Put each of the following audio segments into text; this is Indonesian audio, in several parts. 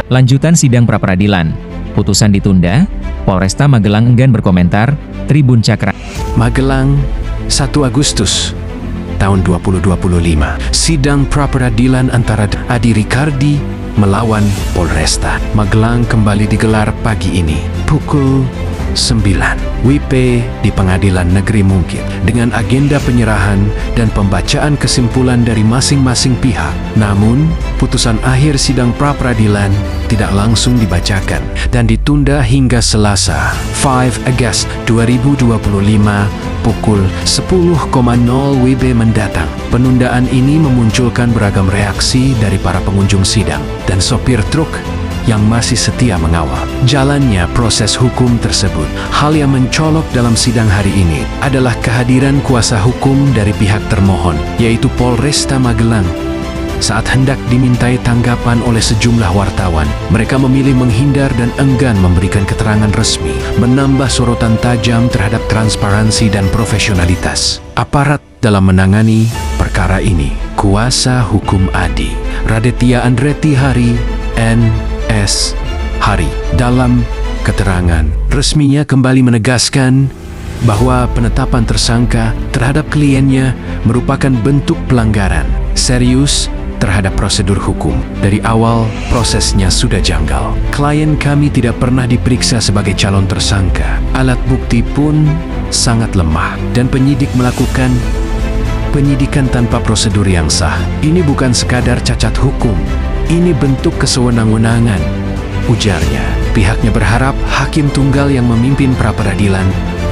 Lanjutan sidang pra-peradilan. Putusan ditunda, Polresta Magelang enggan berkomentar, Tribun Cakra. Magelang, 1 Agustus tahun 2025. Sidang pra-peradilan antara Adi Ricardi melawan Polresta Magelang kembali digelar pagi ini, pukul 9 WIP di Pengadilan Negeri Mungkit dengan agenda penyerahan dan pembacaan kesimpulan dari masing-masing pihak. Namun, putusan akhir sidang pra-peradilan tidak langsung dibacakan dan ditunda hingga Selasa, 5 Agustus 2025 pukul 10.00 WIB mendatang. Penundaan ini memunculkan beragam reaksi dari para pengunjung sidang dan sopir truk yang masih setia mengawal jalannya proses hukum tersebut. Hal yang mencolok dalam sidang hari ini adalah kehadiran kuasa hukum dari pihak termohon, yaitu Polresta Magelang. Saat hendak dimintai tanggapan oleh sejumlah wartawan, mereka memilih menghindar dan enggan memberikan keterangan resmi, menambah sorotan tajam terhadap transparansi dan profesionalitas aparat dalam menangani perkara ini. Kuasa hukum Adi, Raditya Andretti Hari, N.S. Hari, dalam keterangan resminya kembali menegaskan bahwa penetapan tersangka terhadap kliennya merupakan bentuk pelanggaran serius terhadap prosedur hukum. Dari awal, prosesnya sudah janggal. Klien kami tidak pernah diperiksa sebagai calon tersangka. Alat bukti pun sangat lemah dan penyidik melakukan penyidikan tanpa prosedur yang sah. Ini bukan sekadar cacat hukum. Ini bentuk kesewenang-wenangan, ujarnya. Pihaknya berharap hakim tunggal yang memimpin pra-peradilan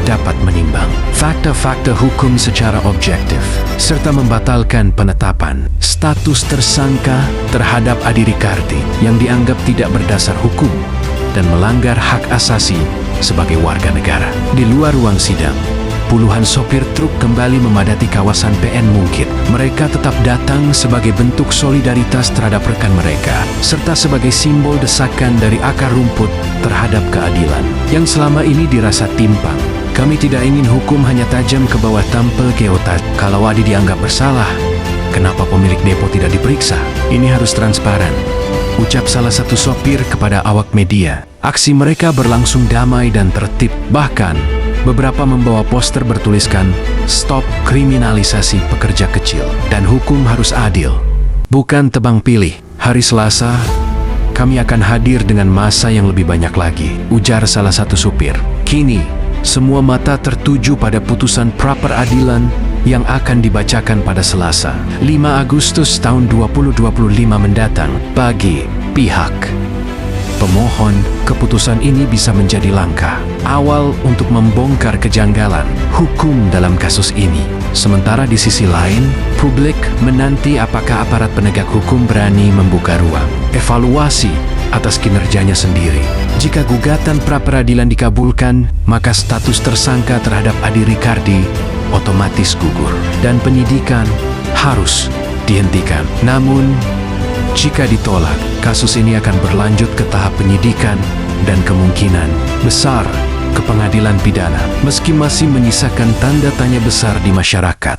dapat menimbang fakta-fakta hukum secara objektif, serta membatalkan penetapan status tersangka terhadap Adi Ricardi yang dianggap tidak berdasar hukum dan melanggar hak asasi sebagai warga negara. Di luar ruang sidang, puluhan sopir truk kembali memadati kawasan PN Mungkit. Mereka tetap datang sebagai bentuk solidaritas terhadap rekan mereka, serta sebagai simbol desakan dari akar rumput terhadap keadilan yang selama ini dirasa timpang. Kami tidak ingin hukum hanya tajam ke bawah tanpa geotat. Kalau Adi dianggap bersalah, kenapa pemilik depo tidak diperiksa? Ini harus transparan, ucap salah satu sopir kepada awak media. Aksi mereka berlangsung damai dan tertib. Bahkan, beberapa membawa poster bertuliskan "Stop kriminalisasi pekerja kecil" dan "Hukum harus adil, bukan tebang pilih." Hari Selasa, kami akan hadir dengan massa yang lebih banyak lagi, ujar salah satu supir. Kini, semua mata tertuju pada putusan pra-peradilan yang akan dibacakan pada Selasa, 5 Agustus tahun 2025 mendatang. Bagi pihak pemohon, keputusan ini bisa menjadi langkah awal untuk membongkar kejanggalan hukum dalam kasus ini. Sementara di sisi lain, publik menanti apakah aparat penegak hukum berani membuka ruang evaluasi atas kinerjanya sendiri. Jika gugatan pra-peradilan dikabulkan, maka status tersangka terhadap Adi Ricardi otomatis gugur dan penyidikan harus dihentikan. Namun, jika ditolak, kasus ini akan berlanjut ke tahap penyidikan dan kemungkinan besar ke pengadilan pidana, meski masih menyisakan tanda tanya besar di masyarakat.